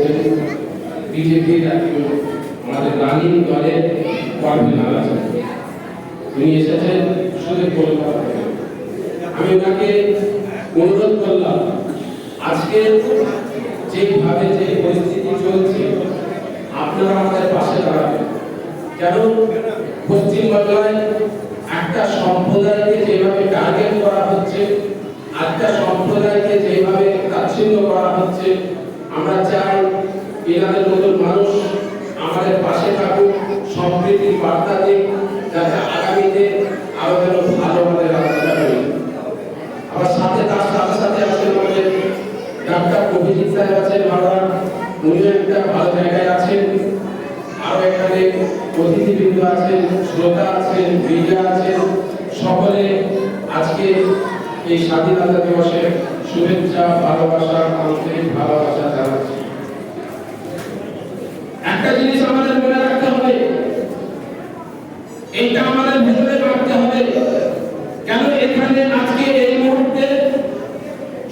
রয়েছেন বিজেপির একজন আমাদের রানিং দলের কর্মীরা আছেন, উনি এসেছেন শুধু কলকাতা থেকে। আমি ওনাকে অনুরোধ করলাম আজকে যেভাবে যে পরিস্থিতি চলছে আপনারা আমাদের পাশে দাঁড়াবেন। কেন পশ্চিমবাংলায় একটা সম্প্রদায়কে যেভাবে টার্গেট করা হচ্ছে, একটা সম্প্রদায়কে যেভাবে তাচ্ছিল্য করা হচ্ছে, আমরা চাই এনাদের মতো মানুষ আমাদের পাশে থাকুক, সম্প্রীতির বার্তা দিক, যাতে আগামীতে আরো যেন ভালোভাবে রাস্তাটা করি। আবার তার সাথে আছেন আমাদের ডাক্তার অভিজিৎ সাহেব আছেন, উনিও একটা ভালো জায়গায় আছেন। আরো এখানে অতিথিবৃন্দ আছেন, শ্রোতা আছেন, বিজা আছেন, সকলে আজকে এই স্বাধীনতা দিবসের শুভেচ্ছা, ভালোবাসা, আন্তরিক ভালোবাসা জানাচ্ছি। একটা জিনিস আমাদের মনে রাখতে হবে, এইটা আমাদের ভেতরে রাখতে হবে। কেন এখানে আজকে এই মুহূর্তে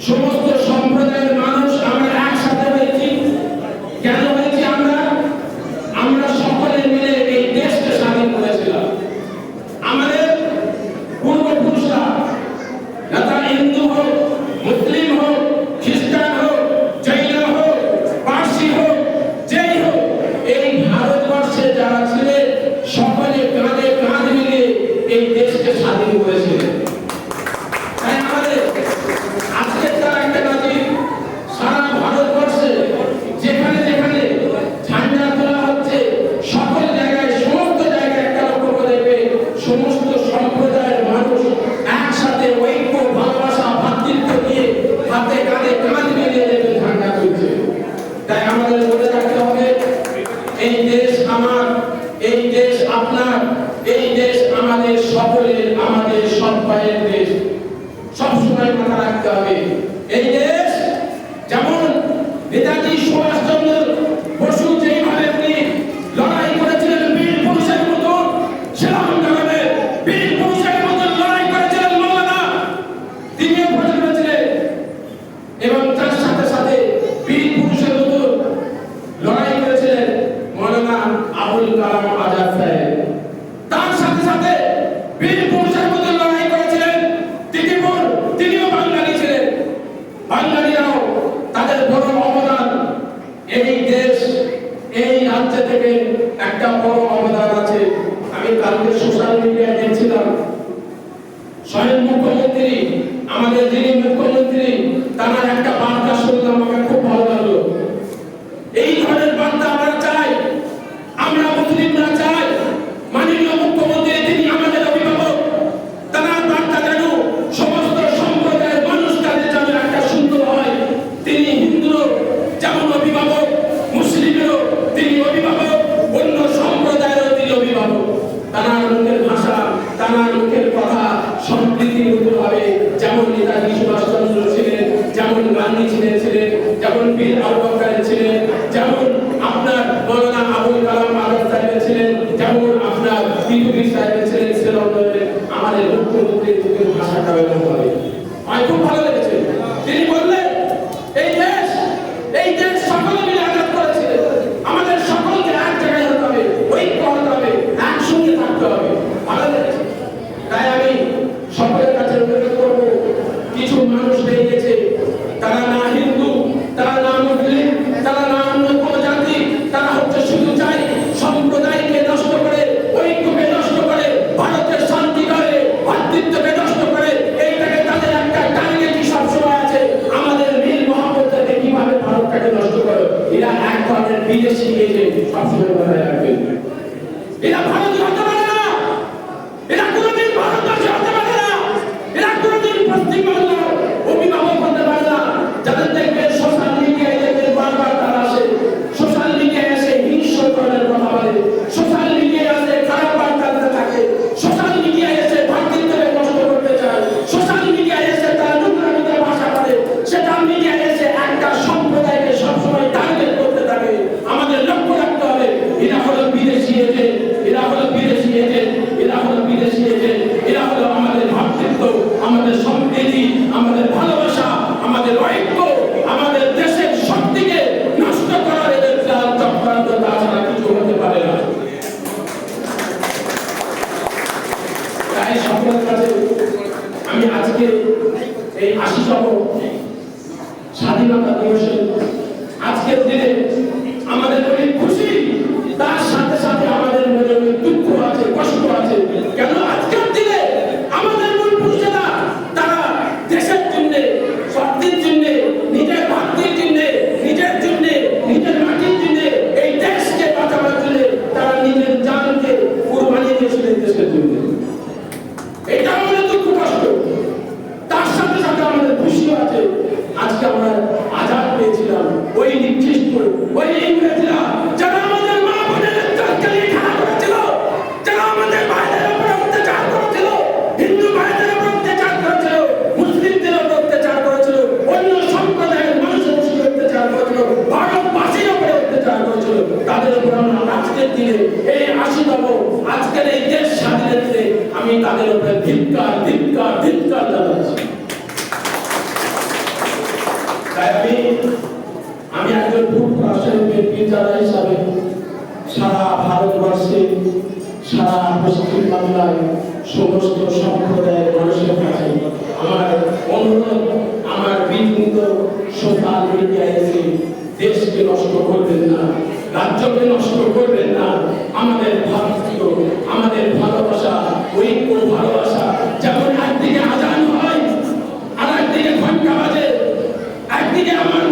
সমস্ত সম্প্রদায়ের মানুষ আমরা একসাথে হয়েছি? কেন হয়েছি? আমরা সকলে মিলে এই দেশকে স্বাধীন করেছিলাম। আমাদের পূর্বপুরুষরা, তা হিন্দু হোক, মুসলিম হোক, খ্রিস্টান হোক, জৈন হোক, পার্সি হোক, যেই হোক, এই ভারতবর্ষে যারা ছিলেন সকলে কাঁধে কাঁধ মিলিয়ে এই দেশকে স্বাধীন করেছিলেন। তাই আমাদের আজকে তার একটা কাজে সারা ভারতবর্ষে যেখানে যেখানে ঝান্ডা তোলা হচ্ছে, সকল জায়গায়, সমস্ত জায়গায় একটা লক্ষ্য করে দেখবে সমস্ত সম্প্রদায়ের মানুষ একসাথে ঐক্য, ভালোবাসা, ভ্রাতৃত্ব নিয়ে হাতে কাঁধে কাঁধ মিলিয়ে দেখবে ঝান্ডা তুলছে। তাই আমাদের মনে রাখতে হবে, এই দেশ আমার, এই দেশ আপনার, এই দেশ আমাদের সকলের, আমাদের সবাইয়ের দেশ। সবসময় মাথা রাখতে হবে, এই দেশ যেমন নেতাজি সুভাষচন্দ্র বসু যেইভাবে উনি লড়াই করেছিলেন বীর পুরুষের মতো, সেরকম ভাবে বীর পুরুষের মতো লড়াই করেছিলেন মৌলানা, তিনিও প্রচার করেছিলেন। এবং তার সাথে সাথে বীর পুরুষের মতো লড়াই করেছিলেন মৌলানা আবুল কালাম আজাদ সাহেব। তার সাথে সাথে বীর পুরুষের মতো লড়াই করেছিলেন তিনিও বাঙালি ছিলেন। বাঙালিরাও তাদের বড় অবদান এই দেশ, এই রাজ্য থেকে একটা বড় অবদান আছে। আমি কালকে সোশ্যাল মিডিয়ায় দেখছিলাম স্বয়ং মুখ্যমন্ত্রী, আমাদের যিনি মুখ্যমন্ত্রী, তার একটা বার্তা শুনলাম, আমাকে খুব ভালো লাগলো। এই ধরনের বার্তা আমরা চাই, আমরা মুসলিমরা চাই। মাননীয় মুখ্যমন্ত্রী তিনি আমাদের অভিভাবক, তার বার্তা যেন সমস্ত সম্প্রদায়ের মানুষ তাদের যেন একটা সুন্দর হয়। তিনি হিন্দু যেমন অভিভাবক, মুসলিমেরও তিনি অভিভাবক, অন্য সম্প্রদায়েরও তিনি অভিভাবক। তার মুখের ভাষা, তার মুখের কথা সম্প্রীতিমূলক হবে, যেমন নেতাজি সুভাষচন্দ্র ছিলেন, যেমন গান্ধী ছিলেন, যেমন বীর আম্বেদকর ছিলেন, যেমন আপনার মৌলানা আবুল কালাম আজাদ সাহেব ছিলেন, যেমন আপনার টিপু সাহেব ছিলেন, সেরকম আমাদের মুখ্যমন্ত্রীর মুখের ভাষাটা এরকম হবে। আমার খুব ভালো লেগেছে, তিনি বললেন এই দেশ সকলে মিলে আজাদ করেছিলেন, আমাদের সকলকে এক জায়গায় হতে হবে, ঐক্য হতে হবে, একসঙ্গে থাকতে হবে। ভালো লেগেছে। তাই আমি সকলের কাছে অনুরোধ করব, কিছু মানুষ হয়ে গেছে, তারা না হিন্দু, তারা না মুসলিম, তারা না অন্য কোনো জাতি, তারা হচ্ছে শুধু চাই সম্প্রদায়কে নষ্ট করে, ঐক্যকে নষ্ট করে, ভারতের শান্তি করে, ভ্রাতৃত্বকে নষ্ট করে। এইটাকে তাদের একটা টার্গেটই সবসময় আছে, আমাদের মিল মহাব্বতকে কিভাবে ভারতটাকে নষ্ট করে। এরা এক ধরনের বিদেশি এজেন্ট, সবসময় মনে রাখবেন। এরা ভারতীয় হতে পারে না, এরা কোনোদিন ভারতবাসী হতে পারে না, এরা কোনোদিন পশ্চিমবাংলার অভিভাবক হতে পারে না। যাদের দেখবেন সোশ্যাল মিডিয়ায় দেখবেন বারবার তারা আসে, সোশ্যাল মিডিয়ায় এসে হিংস্রকরণের কথা বলে, সোশ্যাল মিডিয়ায় এসে খারাপ বার্তা দিতে থাকে, সোশ্যাল মিডিয়ায় এসে ভ্রাতৃত্বকে নষ্ট করতে চায়, সোশ্যাল মিডিয়ায় এসে তারা নোংরামিতে ভাষা বলে, সেটা মিডিয়ায় এসে একটা সম্প্রদায়কে সবসময় টার্গেট করতে থাকে। আমাদের লক্ষ্য রাখতে হবে, এরা হলো বিদেশি এজেন্ট, এরা হলো বিদেশি স্বাধীনতা দিবসে আজকের দিনে আমাদের অনেক খুশি, তার সাথে সাথে আমাদের মনে অনেক দুঃখ আছে, কষ্ট আছে। কেন আজকের দিনে আমাদের মূল পুরুষেরা তারা দেশের জন্য, স্বার্থের জন্য, নিজের ভাতির জন্য, নিজের জন্য, নিজের মাটির জন্য, এই দেশকে বাঁচাবার জন্য তারা নিজের জানকে কুরবানি দিয়েছিলেন দেশের জন্য। এটা আমাদের দুঃখ কষ্ট, তার সাথে সাথে আমাদের খুশি আছে। আজকে আমরা আজাদ পেয়েছিলাম ওই নির্দিষ্ট ওই ইংরেজরা যারা আমাদের মা বোনের জানকে খেলা করেছিল, যারা আমাদের ভাইদের উপর অত্যাচার করেছিল, হিন্দু ভাইদের উপর অত্যাচার করেছিল, মুসলিমদের উপর অত্যাচার করেছিল, অন্য সম্প্রদায়ের মানুষের উপর অত্যাচার করেছিল, ভারতবাসীর উপর অত্যাচার করেছিল, তাদের উপর আমরা আজকের দিনে এই ৮০তম আজকের এই দেশ স্বাধীনের দিনে আমি তাদের উপরে ধিক্কার ধিক্কার ধিক্কার জানাচ্ছি। তাই আমি একজন পূর্ব রাষ্ট্রের পিতারা হিসাবে সারা ভারতবর্ষে, সারা পশ্চিম বাংলায় সমস্ত সম্প্রদায়ের মানুষের কাছে আমার অনুরোধ, আমার বিভিন্ন সোশ্যাল মিডিয়ায় এসে দেশকে নষ্ট করবেন না, রাজ্যকে নষ্ট করবেন না। আমাদের ভারতীয়, আমাদের ভালোবাসা, ঐক্য ভালোবাসা, যেমন একদিকে আজান হয় আর একদিকে ঘন্টা বাজে, একদিকে আমার